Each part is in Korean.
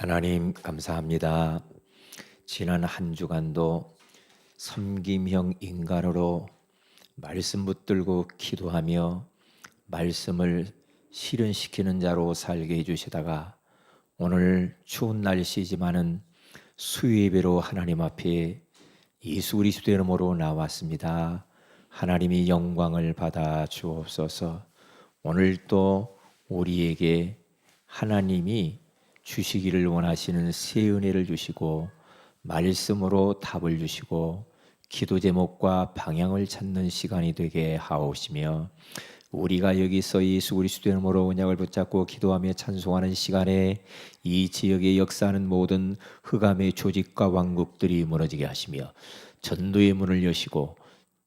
하나님 감사합니다. 지난 한 주간도 섬김형 인간으로 말씀 붙들고 기도하며 말씀을 실현시키는 자로 살게 해주시다가 오늘 추운 날씨지만은 수요예배로 하나님 앞에 예수 그리스도의 이름으로 나왔습니다. 하나님이 영광을 받아 주옵소서. 오늘 또 우리에게 하나님이 주시기를 원하시는 새 은혜를 주시고 말씀으로 답을 주시고 기도 제목과 방향을 찾는 시간이 되게 하옵시며, 우리가 여기서 예수 그리스도의 이름으로 언약을 붙잡고 기도하며 찬송하는 시간에 이 지역에 역사하는 모든 흑암의 조직과 왕국들이 무너지게 하시며 전도의 문을 여시고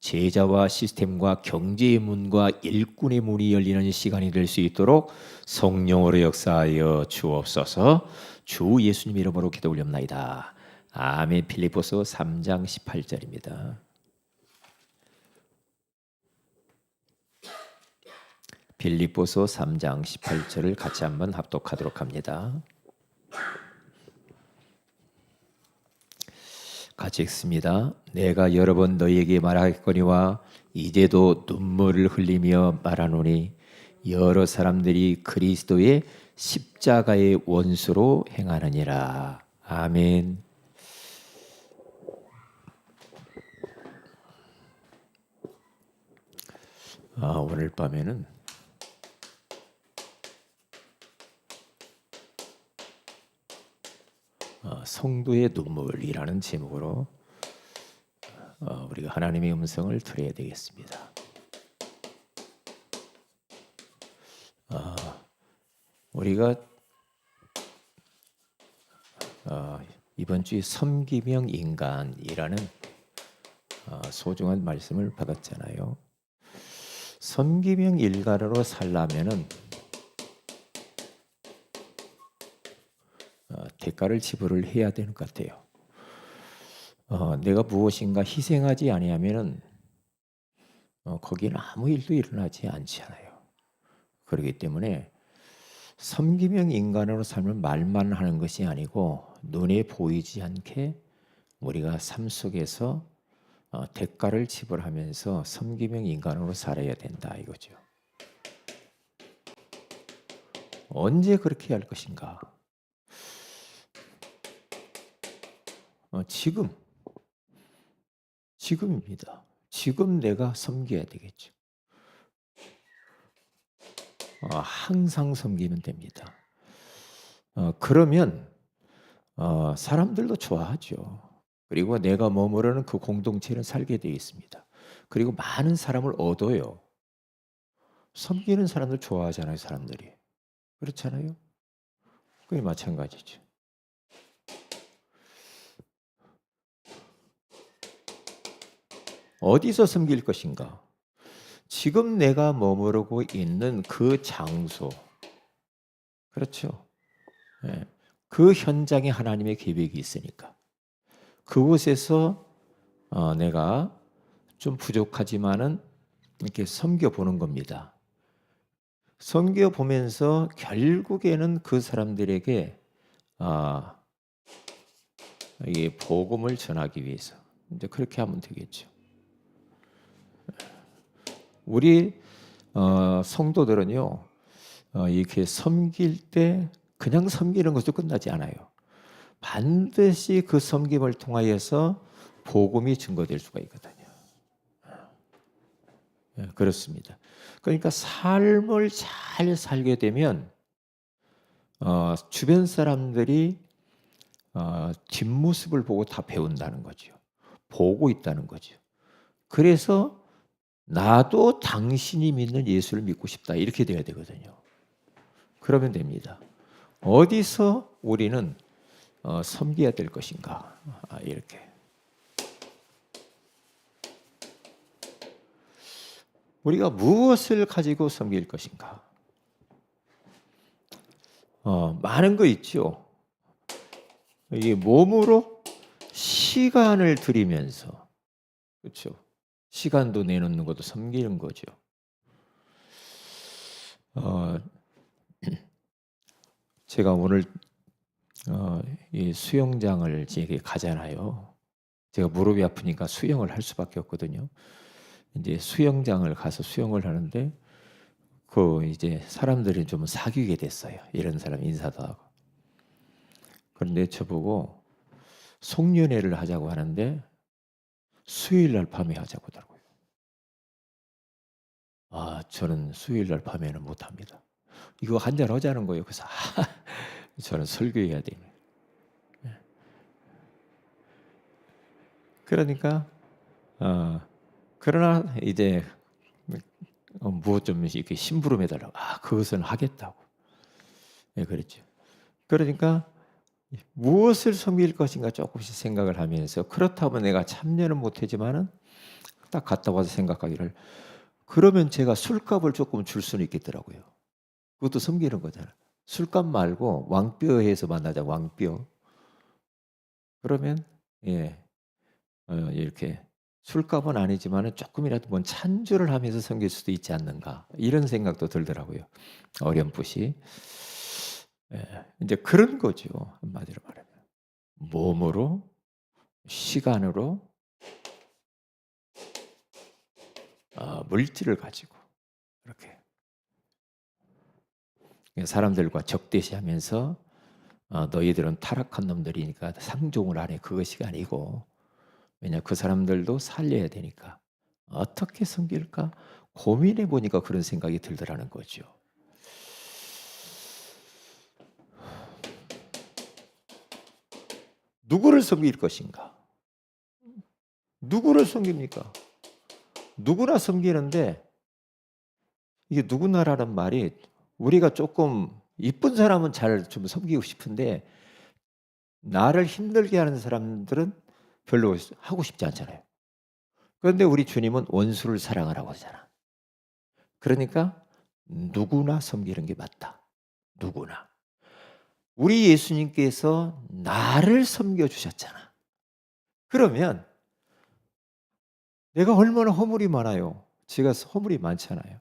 제자와 시스템과 경제의 문과 일꾼의 문이 열리는 시간이 될 수 있도록 성령으로 역사하여 주옵소서. 주 예수님 이름으로 기도 올립나이다. 아멘. 빌립보서 3장 18절입니다. 빌립보서 3장 18절을 같이 한번 합독하도록 합니다. 같이 읽습니다. 내가 여러 번 너희에게 말하겠거니와 이제도 눈물을 흘리며 말하노니 여러 사람들이 그리스도의 십자가의 원수로 행하느니라. 아멘. 오늘 밤에는 성도의 눈물이라는 제목으로 우리가 하나님의 음성을 들어야 되겠습니다. 우리가 이번 주에 섬김형 인간이라는 소중한 말씀을 받았잖아요. 섬김형 인간으로 살려면은 대가를 지불을 해야 되는 것 같아요. 내가 무엇인가 희생하지 아니하면은 거기는 아무 일도 일어나지 않잖아요. 그렇기 때문에 섬김형 인간으로 살면 말만 하는 것이 아니고 눈에 보이지 않게 우리가 삶 속에서 대가를 지불하면서 섬김형 인간으로 살아야 된다 이거죠. 언제 그렇게 할 것인가? 지금입니다. 지금 내가 섬겨야 되겠죠. 항상 섬기면 됩니다. 그러면 사람들도 좋아하죠. 그리고 내가 머무르는 그 공동체는 살게 되어 있습니다. 그리고 많은 사람을 얻어요. 섬기는 사람들 좋아하잖아요, 사람들이. 그렇잖아요? 그게 마찬가지죠. 어디서 섬길 것인가? 지금 내가 머무르고 있는 그 장소, 그렇죠? 예. 그 현장에 하나님의 계획이 있으니까 그곳에서 내가 좀 부족하지만은 이렇게 섬겨보는 겁니다. 섬겨보면서 결국에는 그 사람들에게 이 복음을 전하기 위해서 이제 그렇게 하면 되겠죠. 우리 성도들은요, 이렇게 섬길 때 그냥 섬기는 것도 끝나지 않아요. 반드시 그 섬김을 통하여서 복음이 증거될 수가 있거든요. 그렇습니다. 그러니까 삶을 잘 살게 되면 주변 사람들이 뒷모습을 보고 다 배운다는 거죠. 보고 있다는 거죠. 그래서 나도 당신이 믿는 예수를 믿고 싶다 이렇게 돼야 되거든요. 그러면 됩니다. 어디서 우리는 섬겨야 될 것인가? 이렇게. 우리가 무엇을 가지고 섬길 것인가? 많은 거 있죠. 이게 몸으로 시간을 들이면서, 그렇죠? 시간도 내놓는 것도 섬기는 거죠. 제가 오늘 이 수영장을 이렇게 가잖아요. 제가 무릎이 아프니까 수영을 할 수밖에 없거든요. 이제 수영장을 가서 수영을 하는데 이제 사람들이 좀 사귀게 됐어요. 이런 사람 인사도 하고. 그런데 저보고 송년회를 하자고 하는데 수요일 날 밤에 하자고 하더라고요. 저는 수요일 날 밤에는 못 합니다. 이거 한잔 하자는 거예요. 그래서 저는 설교해야 되네. 그러니까 그러나 이제 무엇 좀 이렇게 심부름해달라고. 그것은 하겠다고. 네, 그랬죠. 그러니까 무엇을 섬길 것인가 조금씩 생각을 하면서, 그렇다면 내가 참여는 못하지만은 딱 갔다 와서 생각하기를, 그러면 제가 술값을 조금 줄 수는 있겠더라고요. 그것도 섬기는 거잖아. 술값 말고 왕뼈에서 만나자. 왕뼈. 그러면 이렇게 술값은 아니지만 조금이라도 뭔 찬주를 하면서 섬길 수도 있지 않는가, 이런 생각도 들더라고요. 어렴풋이. 이제 그런 거죠. 한마디로 말하면 몸으로, 시간으로, 물질을 가지고 이렇게 사람들과 적대시하면서 너희들은 타락한 놈들이니까 상종을 안 해. 그것이 아니고, 왜냐 그 사람들도 살려야 되니까 어떻게 섬길까 고민해 보니까 그런 생각이 들더라는 거죠. 누구를 섬길 것인가? 누구를 섬깁니까? 누구나 섬기는데, 이게 누구나라는 말이, 우리가 조금 이쁜 사람은 잘 좀 섬기고 싶은데 나를 힘들게 하는 사람들은 별로 하고 싶지 않잖아요. 그런데 우리 주님은 원수를 사랑하라고 하잖아. 그러니까 누구나 섬기는 게 맞다. 누구나. 우리 예수님께서 나를 섬겨주셨잖아. 그러면 내가 얼마나 허물이 많아요. 제가 허물이 많잖아요.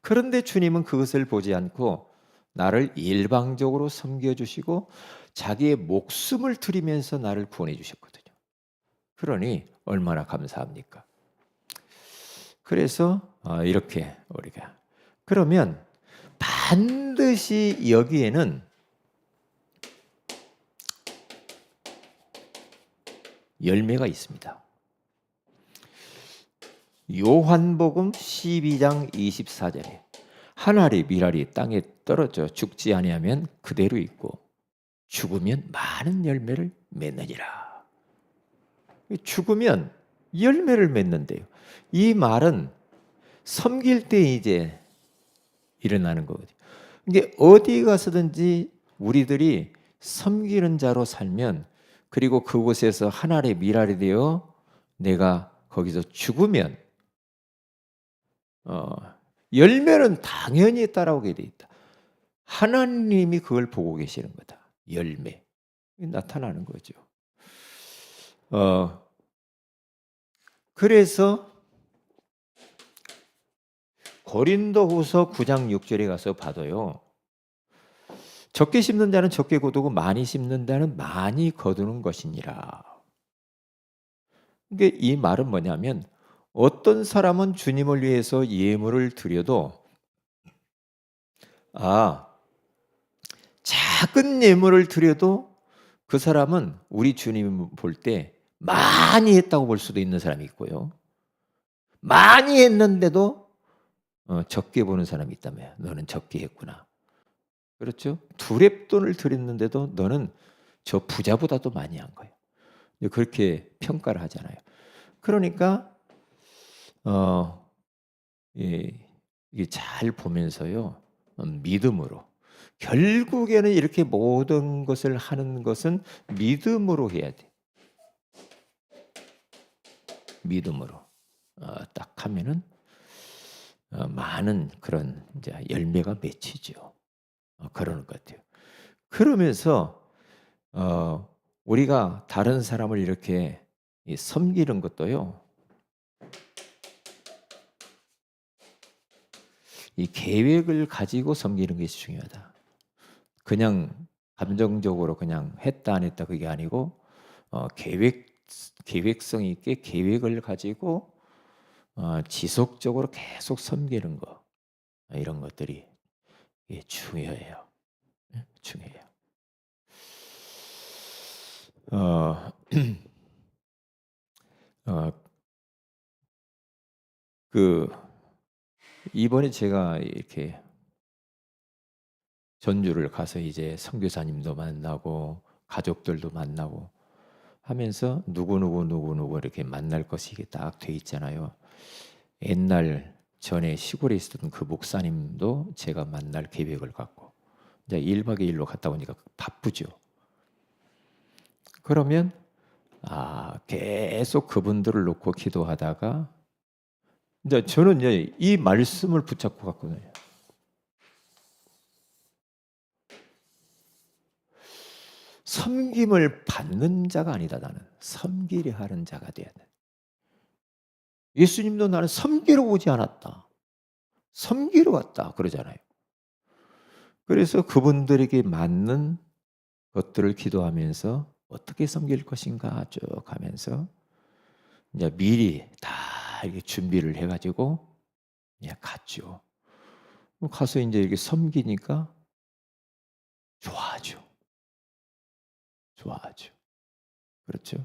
그런데 주님은 그것을 보지 않고 나를 일방적으로 섬겨주시고 자기의 목숨을 드리면서 나를 구원해 주셨거든요. 그러니 얼마나 감사합니까? 그래서 이렇게 우리가, 그러면 반드시 여기에는 열매가 있습니다. 요한복음 12장 24절에 한 알의 밀알이 땅에 떨어져 죽지 아니하면 그대로 있고 죽으면 많은 열매를 맺느니라. 죽으면 열매를 맺는데요. 이 말은 섬길 때 이제 일어나는 거거든요. 이게 어디 가서든지 우리들이 섬기는 자로 살면, 그리고 그곳에서 한 알의 밀알이 되어 내가 거기서 죽으면 열매는 당연히 따라오게 돼 있다. 하나님이 그걸 보고 계시는 거다. 열매 나타나는 거죠. 그래서 고린도후서 9장 6절에 가서 봐도요. 적게 심는 자는 적게 거두고 많이 심는 자는 많이 거두는 것이니라. 그러니까 이 말은 뭐냐면, 어떤 사람은 주님을 위해서 예물을 드려도 작은 예물을 드려도 그 사람은 우리 주님 볼 때 많이 했다고 볼 수도 있는 사람이 있고요. 많이 했는데도 적게 보는 사람이 있다며. 너는 적게 했구나. 그렇죠? 두렙돈을 드렸는데도 너는 저 부자보다도 많이 한 거예요. 그렇게 평가를 하잖아요. 그러니까 이게 잘 보면서요. 믿음으로. 결국에는 이렇게 모든 것을 하는 것은 믿음으로 해야 돼. 믿음으로 딱 하면은 많은 그런 이제 열매가 맺히죠. 그러는 것 같아요. 그러면서 우리가 다른 사람을 이렇게 섬기는 것도요. 이 계획을 가지고 섬기는 것이 중요하다. 그냥 감정적으로 그냥 했다 안 했다 그게 아니고 계획성 있게 계획을 가지고 지속적으로 계속 섬기는 거, 이런 것들이 중요해요. 중요해요. 어, 어, 그 이번에 제가 이렇게 전주를 가서 이제 선교사님도 만나고 가족들도 만나고 하면서 누구 이렇게 만날 것이 이게 딱 돼 있잖아요. 옛날 전에 시골에 있었던 그 목사님도 제가 만날 계획을 갖고 이제 1박 2일로 갔다 오니까 바쁘죠. 그러면 계속 그분들을 놓고 기도하다가 이제 저는 이제 이 말씀을 붙잡고 갔거든요. 섬김을 받는 자가 아니다. 나는 섬기려 하는 자가 돼야 돼. 예수님도 나는 섬기러 오지 않았다. 섬기러 왔다 그러잖아요. 그래서 그분들에게 맞는 것들을 기도하면서 어떻게 섬길 것인가 쭉 하면서 이제 미리 다 이렇게 준비를 해가지고 그냥 갔죠. 가서 이제 이렇게 섬기니까 좋아하죠. 좋아하죠. 그렇죠.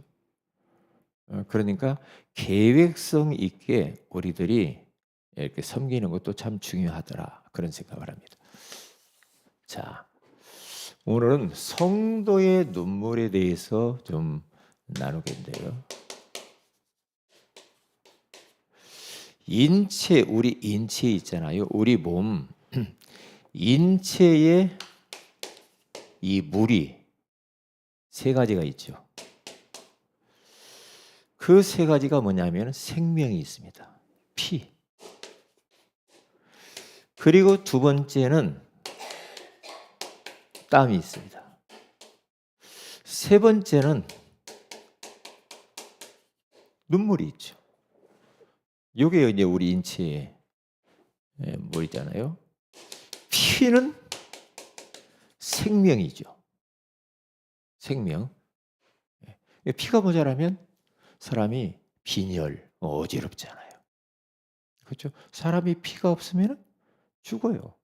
그러니까 계획성 있게 우리들이 이렇게 섬기는 것도 참 중요하더라 그런 생각을 합니다. 자, 오늘은 성도의 눈물에 대해서 좀 나누겠는데요. 인체, 우리 인체 있잖아요. 우리 몸 인체에 이 물이 세 가지가 있죠. 그 세 가지가 뭐냐면 생명이 있습니다. 피. 그리고 두 번째는 땀이 있습니다. 세 번째는 눈물이 있죠. 이게 이제 우리 인체의 물이잖아요. 피는 생명이죠. 생명. 피가 모자라면 사람이 빈혈, 어지럽잖아요. 그렇죠? 사람이 피가 없으면 죽어요.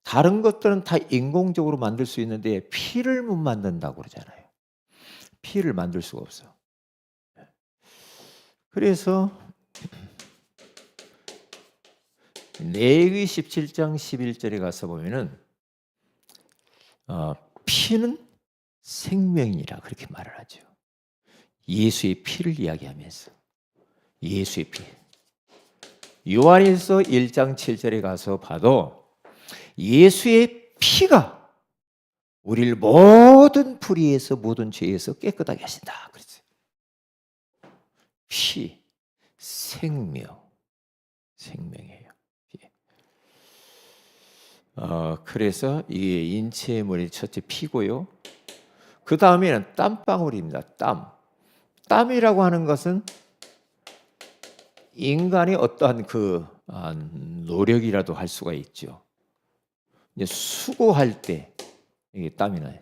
다른 것들은 다 인공적으로 만들 수 있는데 피를 못 만든다고 그러잖아요. 피를 만들 수가 없어. 그래서 레위기 17장 11절에 가서 보면은 피는 생명이라 그렇게 말을 하죠. 예수의 피를 이야기하면서 예수의 피. 요한일서 1장 7절에 가서 봐도 예수의 피가 우리를 모든 불의에서 모든 죄에서 깨끗하게 하신다 그랬어요. 피, 생명, 생명이에요. 그래서 이게 인체의 물이 첫째 피고요. 그 다음에는 땀방울입니다. 땀. 땀이라고 하는 것은 인간이 어떠한 그 노력이라도 할 수가 있죠. 이제 수고할 때 이게 땀이 나요.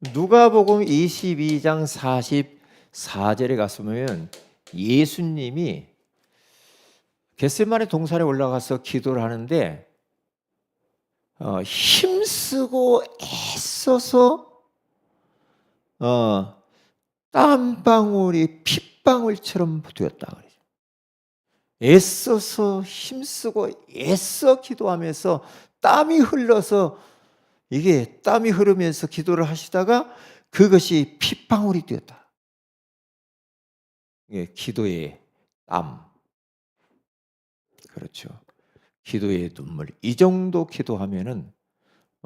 누가복음 22장 44절에 가서 보면 예수님이 겟세마네 동산에 올라가서 기도를 하는데 힘쓰고 애써서 땀방울이 핏방울처럼 되었다 그러죠. 애써서 힘쓰고 애써 기도하면서 땀이 흘러서 이게 땀이 흐르면서 기도를 하시다가 그것이 핏방울이 되었다. 이게 기도의 땀. 그렇죠. 기도의 눈물. 이 정도 기도하면은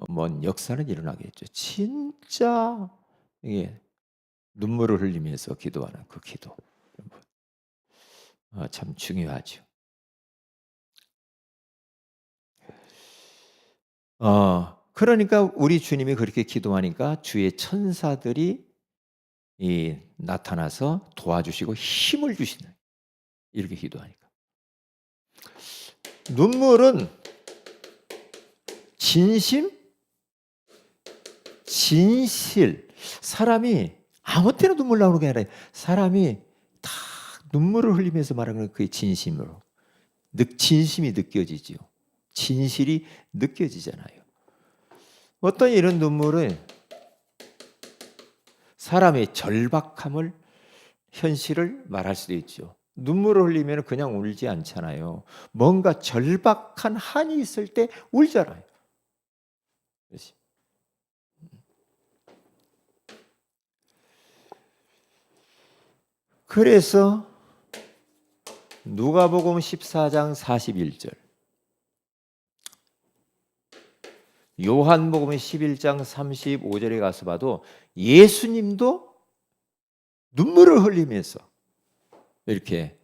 뭔 역사는 일어나겠죠. 진짜 이게 눈물을 흘리면서 기도하는 그 기도. 참 중요하죠. 그러니까 우리 주님이 그렇게 기도하니까 주의 천사들이 나타나서 도와주시고 힘을 주시는 이렇게 기도하니까. 눈물은 진심, 진실. 사람이 아무 때나 눈물 나오는 게 아니라 사람이 다 눈물을 흘리면서 말하는 그게 진심으로. 진심이 느껴지죠. 진실이 느껴지잖아요. 어떤 이런 눈물은 사람의 절박함을, 현실을 말할 수도 있죠. 눈물을 흘리면 그냥 울지 않잖아요. 뭔가 절박한 한이 있을 때 울잖아요. 그래서 누가복음 14장 41절, 요한복음 11장 35절에 가서 봐도 예수님도 눈물을 흘리면서 이렇게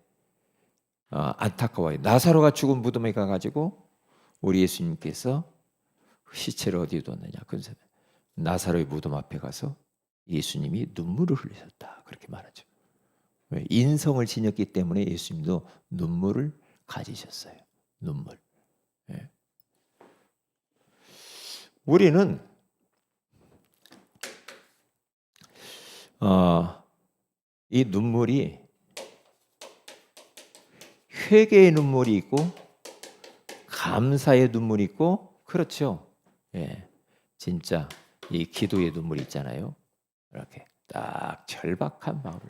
안타까워요. 나사로가 죽은 무덤에 가가지고 우리 예수님께서 시체를 어디에 뒀느냐. 그래서 나사로의 무덤 앞에 가서 예수님이 눈물을 흘리셨다. 그렇게 말하죠. 인성을 지녔기 때문에 예수님도 눈물을 가지셨어요. 눈물. 예. 우리는 이 눈물이 회개의 눈물이 있고 감사의 눈물이 있고, 그렇죠. 예, 진짜 이 기도의 눈물이 있잖아요. 이렇게 딱 절박한 마음을,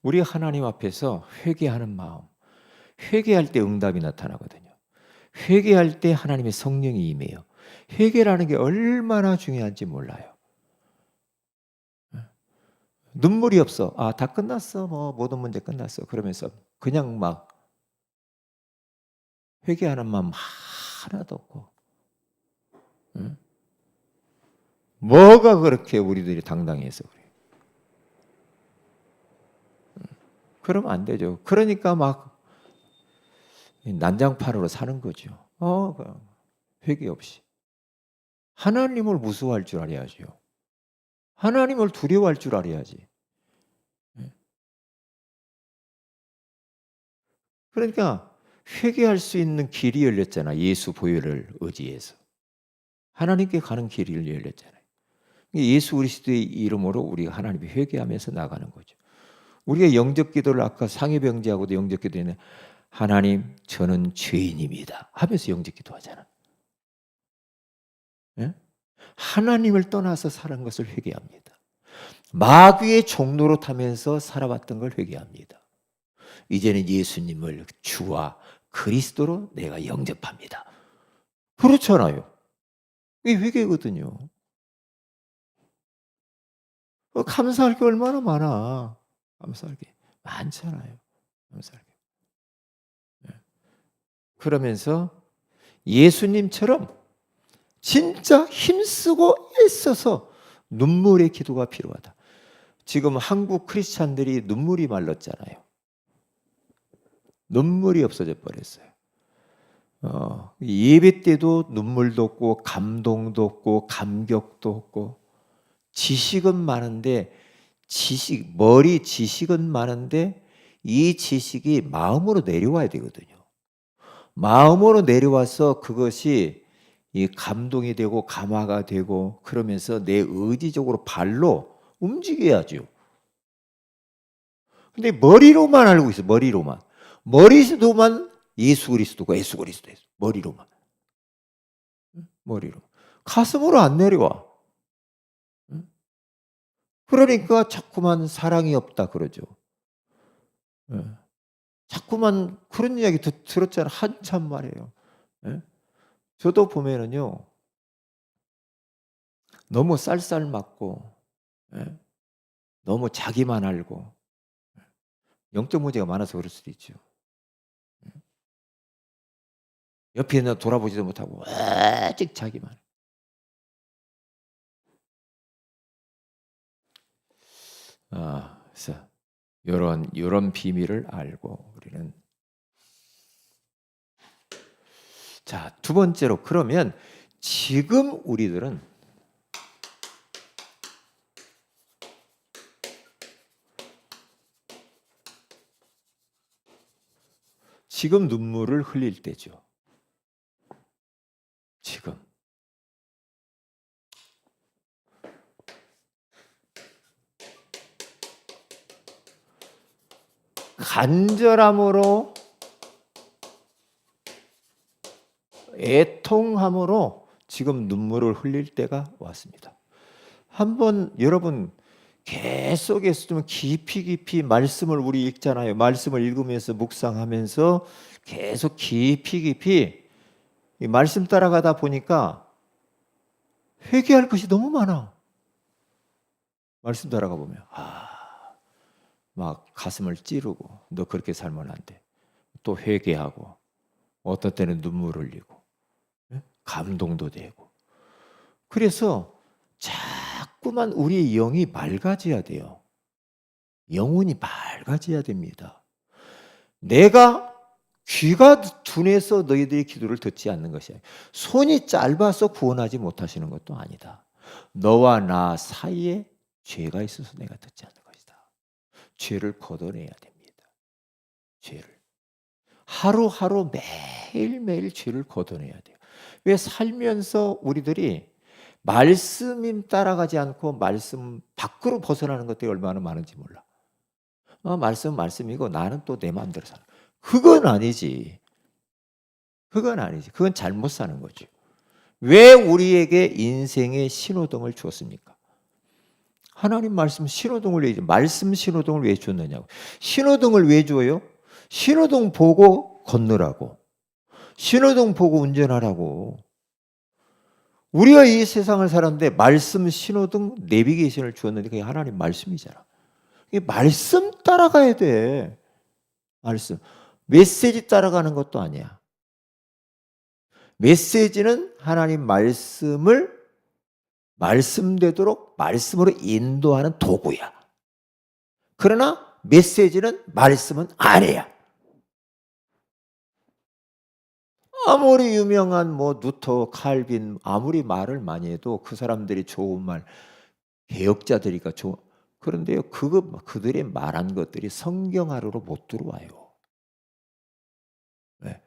우리 하나님 앞에서 회개하는 마음, 회개할 때 응답이 나타나거든요. 회개할 때 하나님의 성령이 임해요. 회개라는 게 얼마나 중요한지 몰라요. 눈물이 없어. 다 끝났어. 뭐 모든 문제 끝났어. 그러면서 그냥 막 회개하는 마음 하나도 없고. 응? 뭐가 그렇게 우리들이 당당해서 그래? 그러면 안 되죠. 그러니까 막 난장판으로 사는 거죠. 회개 없이. 하나님을 무서워할 줄 알아야죠. 하나님을 두려워할 줄 알아야지. 그러니까 회개할 수 있는 길이 열렸잖아. 예수 보혈을 의지해서. 하나님께 가는 길이 열렸잖아요. 예수 그리스도의 이름으로 우리가 하나님께 회개하면서 나가는 거죠. 우리가 영접 기도를 아까 상해병자하고도 영접 기도에는 하나님 저는 죄인입니다 하면서 영접 기도하잖아. 예? 하나님을 떠나서 살은 것을 회개합니다. 마귀의 종로로 타면서 살아왔던 걸 회개합니다. 이제는 예수님을 주와 그리스도로 내가 영접합니다. 그렇잖아요. 이게 회개거든요. 감사할 게 얼마나 많아. 감사할 게 많잖아요. 감사할 게. 그러면서 예수님처럼 진짜 힘쓰고 애써서 눈물의 기도가 필요하다. 지금 한국 크리스찬들이 눈물이 말랐잖아요. 눈물이 없어져 버렸어요. 예배 때도 눈물도 없고 감동도 없고 감격도 없고, 지식은 많은데 머리 지식은 많은데 이 지식이 마음으로 내려와야 되거든요. 마음으로 내려와서 그것이 이 감동이 되고 감화가 되고, 그러면서 내 의지적으로 발로 움직여야죠. 근데 머리로만 알고 있어. 머리로만 예수 그리스도고 예수 그리스도 머리로만. 머리로. 가슴으로 안 내려와. 그러니까 자꾸만 사랑이 없다 그러죠. 자꾸만 그런 이야기 들었잖아요. 한참 말이에요. 저도 보면은요, 너무 쌀쌀맞고, 너무 자기만 알고, 영적 문제가 많아서 그럴 수도 있죠. 옆에 있는 돌아보지도 못하고 오직 자기만. 그래서 이런 비밀을 알고 우리는, 자, 두 번째로, 그러면 지금 우리들은 지금 눈물을 흘릴 때죠. 간절함으로 애통함으로 지금 눈물을 흘릴 때가 왔습니다. 한번 여러분 계속해서 좀 깊이 말씀을 우리 읽잖아요. 말씀을 읽으면서 묵상하면서 계속 깊이 이 말씀 따라가다 보니까 회개할 것이 너무 많아. 말씀 따라가 보면 막 가슴을 찌르고 너 그렇게 살면 안 돼. 또 회개하고 어떤 때는 눈물 흘리고 감동도 되고. 그래서 자꾸만 우리의 영이 맑아져야 돼요. 영혼이 맑아져야 됩니다. 내가 귀가 둔해서 너희들의 기도를 듣지 않는 것이야. 손이 짧아서 구원하지 못하시는 것도 아니다. 너와 나 사이에 죄가 있어서 내가 듣지 않는 것이다. 죄를 걷어내야 됩니다. 죄를. 하루하루 매일매일 죄를 걷어내야 돼요. 왜 살면서 우리들이 말씀 따라가지 않고 말씀 밖으로 벗어나는 것들이 얼마나 많은지 몰라. 말씀은 말씀이고 나는 또 내 마음대로 사는. 그건 아니지. 그건 아니지. 그건 잘못 사는 거죠. 왜 우리에게 인생의 신호등을 주었습니까? 하나님 말씀 신호등을 왜 줘? 말씀 신호등을 왜 줬느냐고. 신호등을 왜 줘요? 신호등 보고 건너라고. 신호등 보고 운전하라고. 우리가 이 세상을 살았는데 말씀 신호등 내비게이션을 주었는데 그게 하나님 말씀이잖아. 이게 말씀 따라가야 돼. 말씀. 메시지 따라가는 것도 아니야. 메시지는 하나님 말씀을 말씀되도록 말씀으로 인도하는 도구야. 그러나 메시지는 말씀은 아니야. 아무리 유명한 누터, 칼빈 아무리 말을 많이 해도 그 사람들이 좋은 말, 개혁자들이니까 그런데요, 그들이 말한 것들이 성경 안으로 못 들어와요. 네.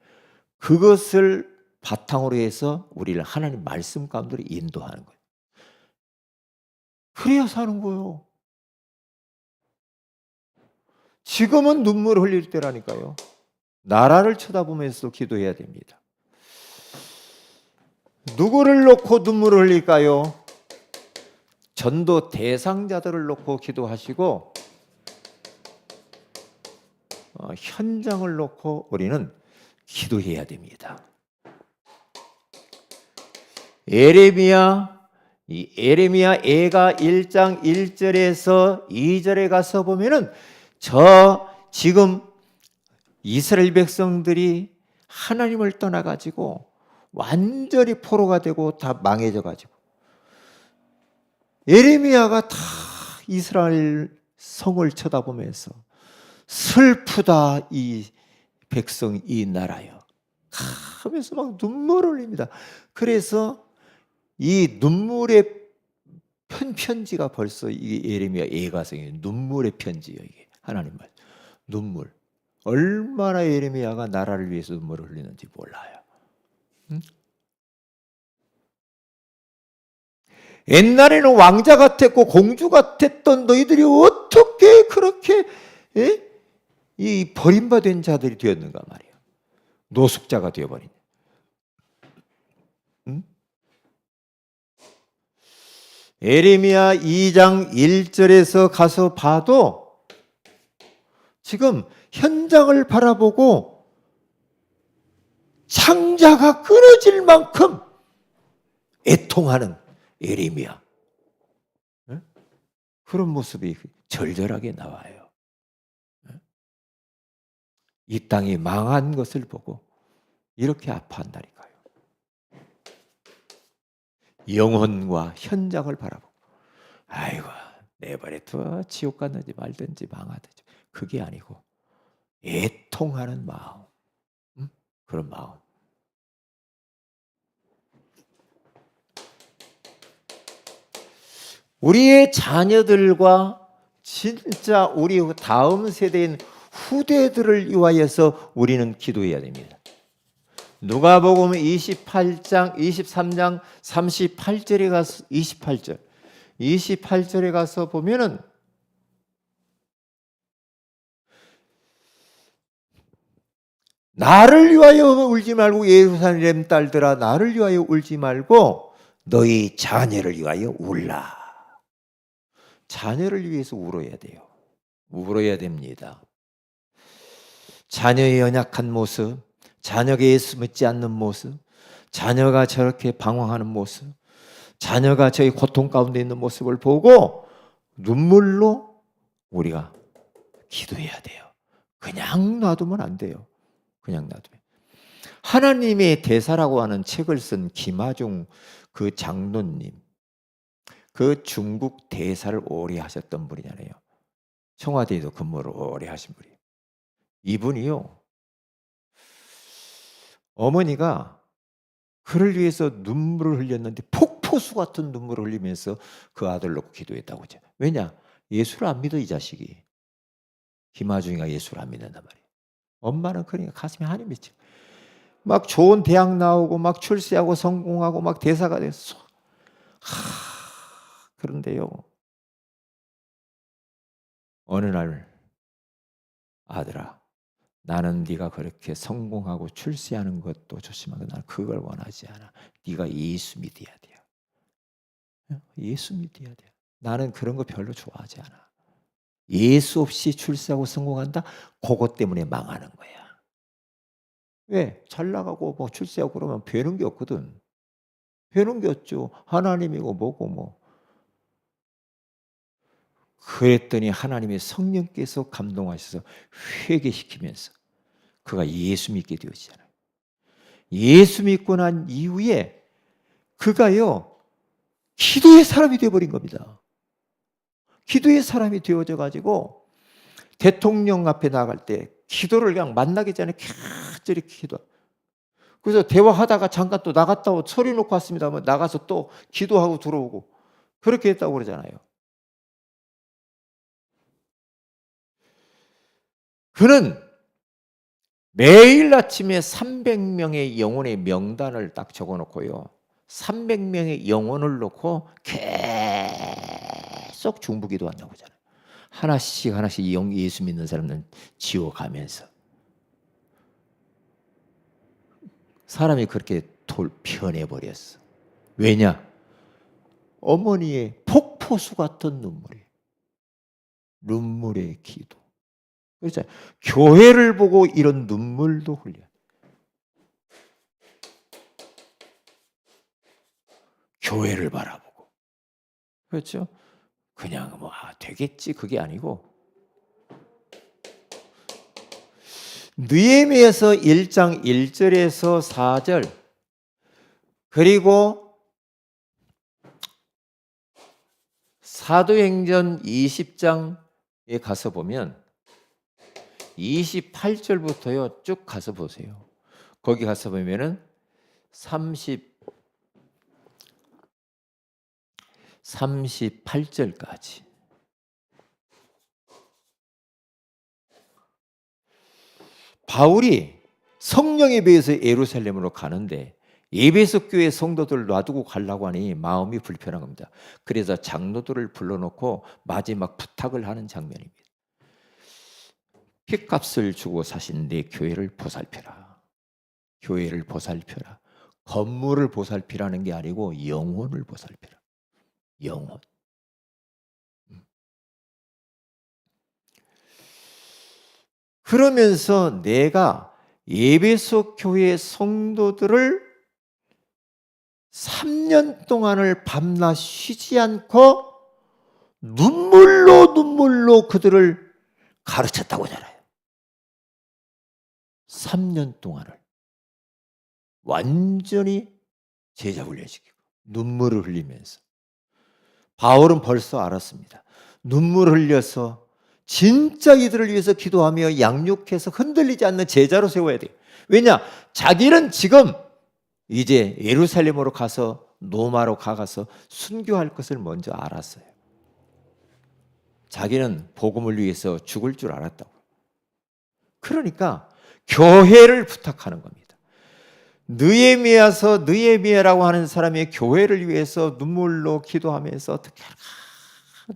그것을 바탕으로 해서 우리를 하나님 말씀 가운데로 인도하는 거예요. 그래야 사는 거예요. 지금은 눈물 흘릴 때라니까요. 나라를 쳐다보면서 기도해야 됩니다. 누구를 놓고 눈물을 흘릴까요? 전도 대상자들을 놓고 기도하시고 현장을 놓고 우리는 기도해야 됩니다. 에레미야 애가 1장 1절에서 2절에 가서 보면은 지금 이스라엘 백성들이 하나님을 떠나가지고 완전히 포로가 되고 다 망해져가지고 에레미야가 다 이스라엘 성을 쳐다보면서 슬프다 이 백성 이 나라여 하면서 막 눈물을 흘립니다. 그래서 이 눈물의 편지가 벌써 이 에레미야 예가성이 눈물의 편지예요. 이게 하나님 말 눈물. 얼마나 에레미야가 나라를 위해서 눈물을 흘리는지 몰라요. 응? 옛날에는 왕자 같았고 공주 같았던 너희들이 어떻게 그렇게 이 버림받은 자들이 되었는가 말이야. 노숙자가 되어버린. 응? 에레미야 2장 1절에서 가서 봐도 지금 현장을 바라보고 창자가 끊어질 만큼 애통하는 에레미야. 그런 모습이 절절하게 나와요. 이 땅이 망한 것을 보고 이렇게 아파한다니까요. 영혼과 현장을 바라보고 아이고 내버려둬 지옥 갔는지 말든지 망하든지 그게 아니고 애통하는 마음. 그런 마음. 우리의 자녀들과 진짜 우리 다음 세대인 후대들을 위하여서 우리는 기도해야 됩니다. 누가복음 23장 38절에 가서 28절에 가서 보면은 나를 위하여 울지 말고 예루살렘 딸들아 나를 위하여 울지 말고 너희 자녀를 위하여 울라. 자녀를 위해서 울어야 돼요. 울어야 됩니다. 자녀의 연약한 모습, 자녀가 예수 믿지 않는 모습, 자녀가 저렇게 방황하는 모습, 자녀가 저희 고통 가운데 있는 모습을 보고 눈물로 우리가 기도해야 돼요. 그냥 놔두면 안 돼요. 그냥 놔두면. 하나님의 대사라고 하는 책을 쓴 김하중 그 장로님, 그 중국 대사를 오래 하셨던 분이잖아요. 청와대에도 근무를 오래 하신 분이에요. 이분이요, 어머니가 그를 위해서 눈물을 흘렸는데 폭포수 같은 눈물을 흘리면서 그 아들 놓고 기도했다고 하죠. 왜냐? 예수를 안 믿어 이 자식이. 김하중이가 예수를 안 믿는단 말이에요. 엄마는 그러니까 가슴에 한이 맺혀. 막 좋은 대학 나오고 막 출세하고 성공하고 막 대사가 됐어. 그런데요, 어느 날 아들아, 나는 네가 그렇게 성공하고 출세하는 것도 조심하고 나는 그걸 원하지 않아. 네가 예수 믿어야 돼요. 예수 믿어야 돼요. 나는 그런 거 별로 좋아하지 않아. 예수 없이 출세하고 성공한다? 그것 때문에 망하는 거야. 왜? 잘 나가고 뭐 출세하고 그러면 배는 게 없거든. 배는 게 없죠. 하나님이고 뭐고 뭐. 그랬더니 하나님의 성령께서 감동하셔서 회개시키면서 그가 예수 믿게 되었잖아요. 예수 믿고 난 이후에 그가요, 기도의 사람이 되어버린 겁니다. 기도의 사람이 되어져 가지고 대통령 앞에 나갈 때 기도를 그냥 만나기 전에 캬 기도. 그래서 대화하다가 잠깐 또 나갔다 오고 소리 놓고 왔습니다 하면 나가서 또 기도하고 들어오고 그렇게 했다고 그러잖아요. 그는 매일 아침에 300명의 영혼의 명단을 딱 적어놓고요. 300명의 영혼을 놓고 계속 중부기도 한다고 하잖아요. 하나씩 하나씩 예수 믿는 사람들은 지워가면서. 사람이 그렇게 변해버렸어. 왜냐? 어머니의 폭포수 같은 눈물의 기도. 그렇죠. 교회를 보고 이런 눈물도 흘려. 교회를 바라보고. 그렇죠? 그냥 뭐 되겠지 그게 아니고 느헤미야서 1장 1절에서 4절 그리고 사도행전 20장에 가서 보면 28절부터요 쭉 가서 보세요. 거기 가서 보면은 38절까지. 바울이 성령에 비해서 예루살렘으로 가는데 에베소 교회 성도들을 놔두고 가려고 하니 마음이 불편한 겁니다. 그래서 장로들을 불러놓고 마지막 부탁을 하는 장면입니다. 핏값을 주고 사신 내 교회를 보살펴라. 교회를 보살펴라. 건물을 보살피라는 게 아니고 영혼을 보살펴라. 영혼. 그러면서 내가 에베소 교회 성도들을 3년 동안을 밤낮 쉬지 않고 눈물로 그들을 가르쳤다고 하잖아요. 3년 동안을 완전히 제자 훈련시키고 눈물을 흘리면서. 바울은 벌써 알았습니다. 눈물을 흘려서 진짜 이들을 위해서 기도하며 양육해서 흔들리지 않는 제자로 세워야 돼요. 왜냐? 자기는 지금 이제 예루살렘으로 가서 로마로 가서 순교할 것을 먼저 알았어요. 자기는 복음을 위해서 죽을 줄 알았다고. 그러니까 교회를 부탁하는 겁니다. 느헤미야라고 하는 사람이 교회를 위해서 눈물로 기도하면서 어떻게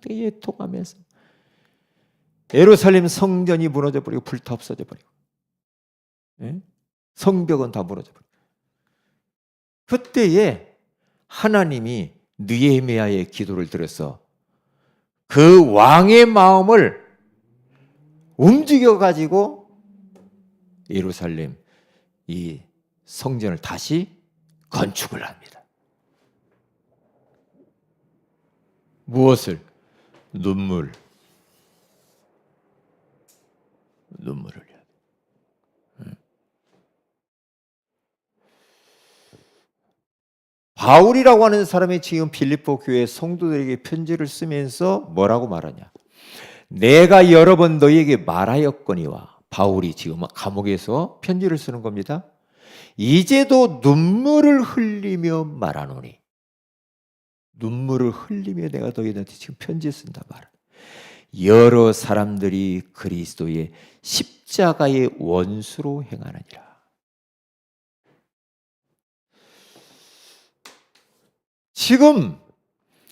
예통하면서 예루살렘 성전이 무너져 버리고 불타 없어져 버리고 예? 성벽은 다 무너져 버려. 그때에 하나님이 느헤미야의 기도를 들어서 그 왕의 마음을 움직여 가지고 예루살렘 이 성전을 다시 건축을 합니다. 무엇을? 눈물을 흘려야 돼. 바울이라고 하는 사람이 지금 빌립보 교회 성도들에게 편지를 쓰면서 뭐라고 말하냐? 내가 여러 번 너희에게 말하였거니와, 바울이 지금 감옥에서 편지를 쓰는 겁니다. 이제도 눈물을 흘리며 말하노니, 눈물을 흘리며 내가 너희한테 지금 편지 쓴다 말이야. 여러 사람들이 그리스도의 십자가의 원수로 행하느니라. 지금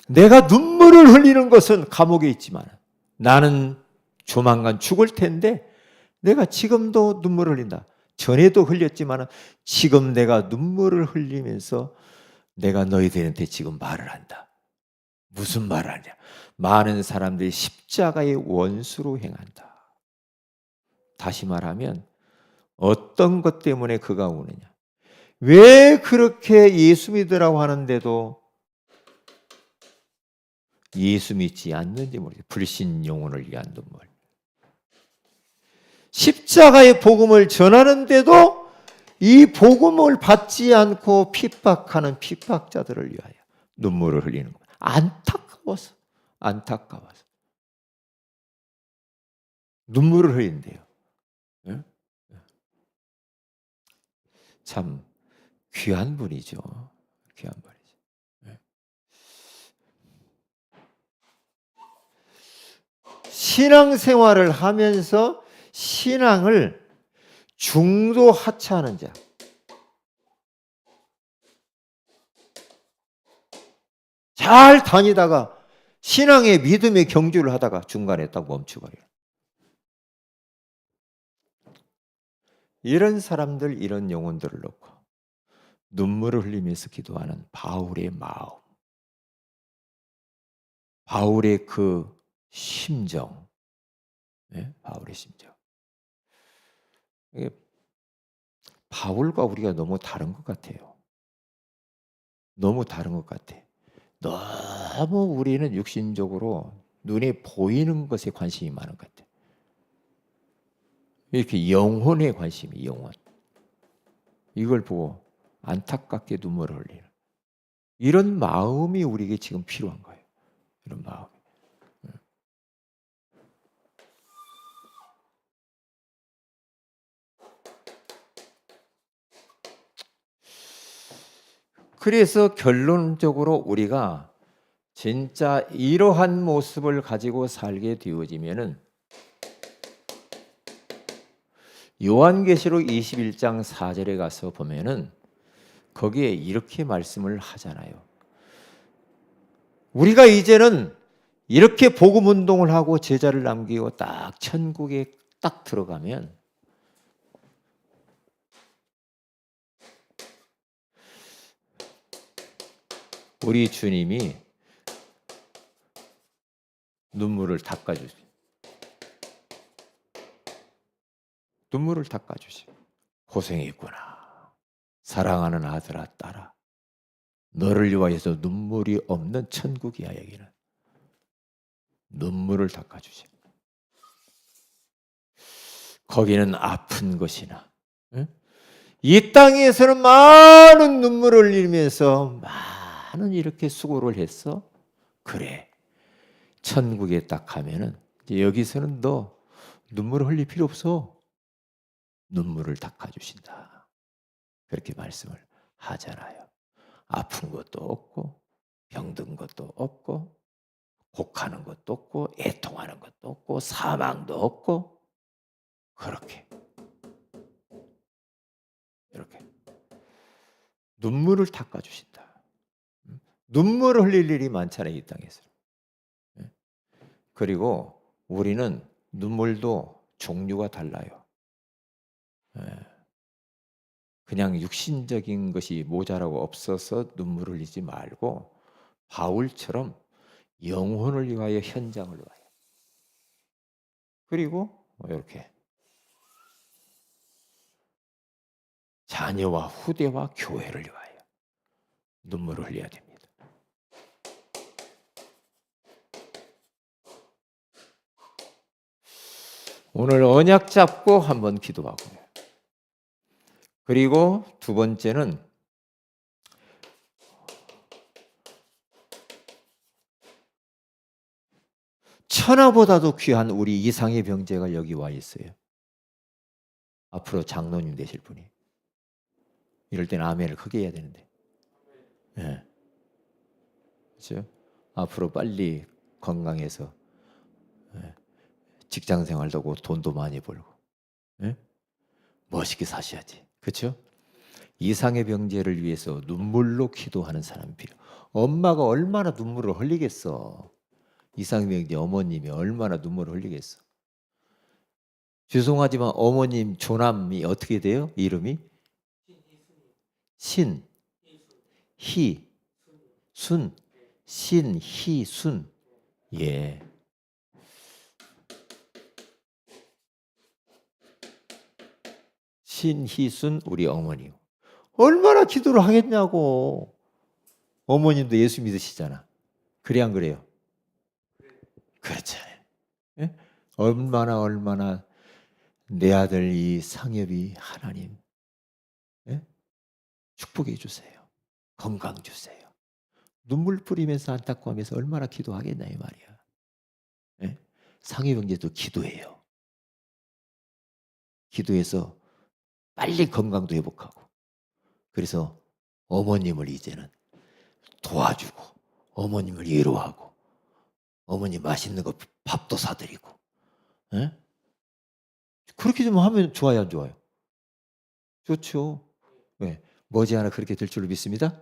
내가 눈물을 흘리는 것은 감옥에 있지만 나는 조만간 죽을 텐데 내가 지금도 눈물을 흘린다. 전에도 흘렸지만 지금 내가 눈물을 흘리면서 내가 너희들한테 지금 말을 한다. 무슨 말을 하냐? 많은 사람들이 십자가의 원수로 행한다. 다시 말하면 어떤 것 때문에 그가 우느냐? 왜 그렇게 예수 믿으라고 하는데도 예수 믿지 않는지 모르겠어요. 불신 영혼을 위한 눈물. 십자가의 복음을 전하는데도 이 복음을 받지 않고 핍박하는 핍박자들을 위하여 눈물을 흘리는 거예요. 안타까워서. 눈물을 흘린대요. 참 귀한 분이죠. 귀한 분이죠. 신앙생활을 하면서 신앙을 중도 하차하는 자, 잘 다니다가 신앙의 믿음의 경주를 하다가 중간에 딱 멈춰버려요. 이런 사람들, 이런 영혼들을 놓고 눈물을 흘리면서 기도하는 바울의 마음, 바울의 그 심정, 바울의 심정. 바울과 우리가 너무 다른 것 같아요. 너무 다른 것 같아. 너무 우리는 육신적으로 눈에 보이는 것에 관심이 많은 것 같아. 이렇게 영혼에 관심이, 영혼. 이걸 보고 안타깝게 눈물을 흘리는 이런 마음이 우리에게 지금 필요한 거예요. 이런 마음. 그래서 결론적으로 우리가 진짜 이러한 모습을 가지고 살게 되어지면은 요한계시록 21장 4절에 가서 보면은 거기에 이렇게 말씀을 하잖아요. 우리가 이제는 이렇게 복음 운동을 하고 제자를 남기고 딱 천국에 딱 들어가면 우리 주님이 눈물을 닦아주세요. 눈물을 닦아주세요. 고생했구나. 사랑하는 아들아, 딸아. 너를 위하여서 눈물이 없는 천국이야, 여기는. 눈물을 닦아주세요. 거기는 아픈 것이나, 이 땅에서는 많은 눈물을 흘리면서 많은 이렇게 수고를 했어. 그래. 천국에 딱 가면은 이제 여기서는 너 눈물을 흘릴 필요 없어. 눈물을 닦아주신다. 그렇게 말씀을 하잖아요. 아픈 것도 없고 병든 것도 없고 곡하는 것도 없고 애통하는 것도 없고 사망도 없고 그렇게 이렇게 눈물을 닦아주신다. 눈물을 흘릴 일이 많잖아요, 이 땅에서. 그리고 우리는 눈물도 종류가 달라요. 그냥 육신적인 것이 모자라고 없어서 눈물 흘리지 말고 바울처럼 영혼을 위하여 현장을 위하여, 그리고 이렇게 자녀와 후대와 교회를 위하여 눈물을 흘려야 됩니다. 오늘 언약 잡고 한번 기도하고요. 그리고 두 번째는 천하보다도 귀한 우리 이상의 병제가 여기 와 있어요. 앞으로 장로님 되실 분이. 이럴 때는 아멘을 크게 해야 되는데. 네. 그렇죠? 앞으로 빨리 건강해서 직장 생활도 하고 돈도 많이 벌고 멋있게 사셔야지. 그렇죠? 이상의 병제를 위해서 눈물로 기도하는 사람이 필요. 엄마가 얼마나 눈물을 흘리겠어. 이상의 병제 어머님이 얼마나 눈물을 흘리겠어. 죄송하지만 어머님 조남이 어떻게 돼요? 이름이? 신, 희, 순, 신, 희, 순. 예. 신희순 우리 어머니. 얼마나 기도를 하겠냐고. 어머님도 예수 믿으시잖아. 그래 안 그래요? 그렇잖아요. 예? 얼마나 내 아들 이 상엽이 하나님 축복해 주세요. 건강 주세요. 눈물 뿌리면서 안타까워하면서 얼마나 기도하겠냐 이 말이야. 예? 상엽 형제도 기도해요. 기도해서 빨리 건강도 회복하고. 그래서 어머님을 이제는 도와주고 어머님을 위로하고 어머님 맛있는 거 밥도 사드리고. 예? 그렇게 좀 하면 좋아요 안 좋아요? 좋죠. 네. 머지않아 그렇게 될 줄로 믿습니다.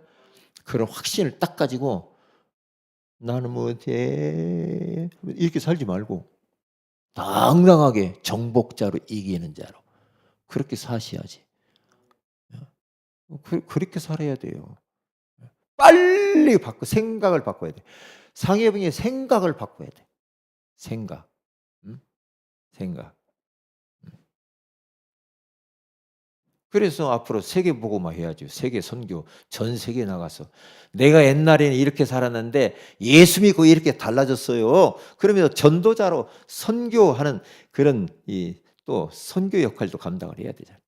그런 확신을 딱 가지고 나는 못해 이렇게 살지 말고 당당하게 정복자로 이기는 자로 그렇게 사셔야지. 그렇게 살아야 돼요. 빨리 생각을 바꿔야 돼. 상해병의 생각을 바꿔야 돼. 생각. 생각. 그래서 앞으로 세계 복음화 해야죠. 세계 선교, 전 세계에 나가서 내가 옛날에는 이렇게 살았는데 예수 믿고 이렇게 달라졌어요. 그러면서 전도자로 선교하는 그런 또 선교 역할도 감당을 해야 되잖아요.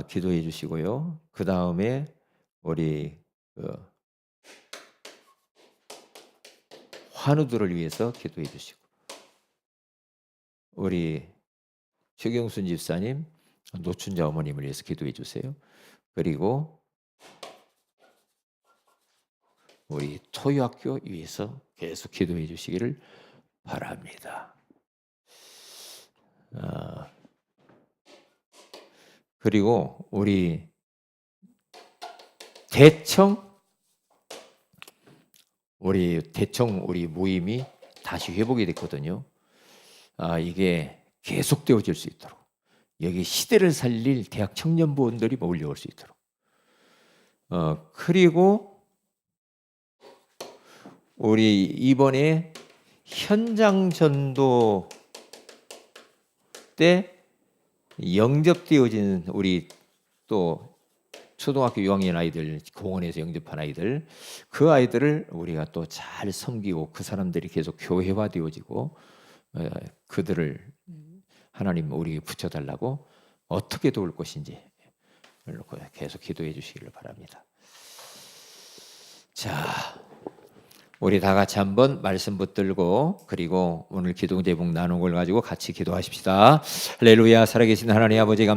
기도해 주시고요. 그 다음에 우리 환우들을 위해서 기도해 주시고 우리 최경순 집사님 노춘자 어머님을 위해서 기도해 주세요. 그리고 우리 토요학교 위해서 계속 기도해 주시기를 바랍니다. 그리고 우리 대청 우리 모임이 다시 회복이 됐거든요. 이게 계속되어질 수 있도록 여기 시대를 살릴 대학 청년부원들이 몰려올 수 있도록 그리고 우리 이번에 현장 전도 때 영접되어진 우리 또 초등학교 6학년 아이들 공원에서 영접한 아이들 그 아이들을 우리가 또 잘 섬기고 그 사람들이 계속 교회화되어지고 그들을 하나님 우리에게 붙여달라고 어떻게 도울 것인지 계속 기도해 주시기를 바랍니다. 자, 우리 다 같이 한번 말씀 붙들고 그리고 오늘 기도 제목 나눈 걸 가지고 같이 기도하십시다. 할렐루야. 살아계신 하나님 아버지 감사합니다.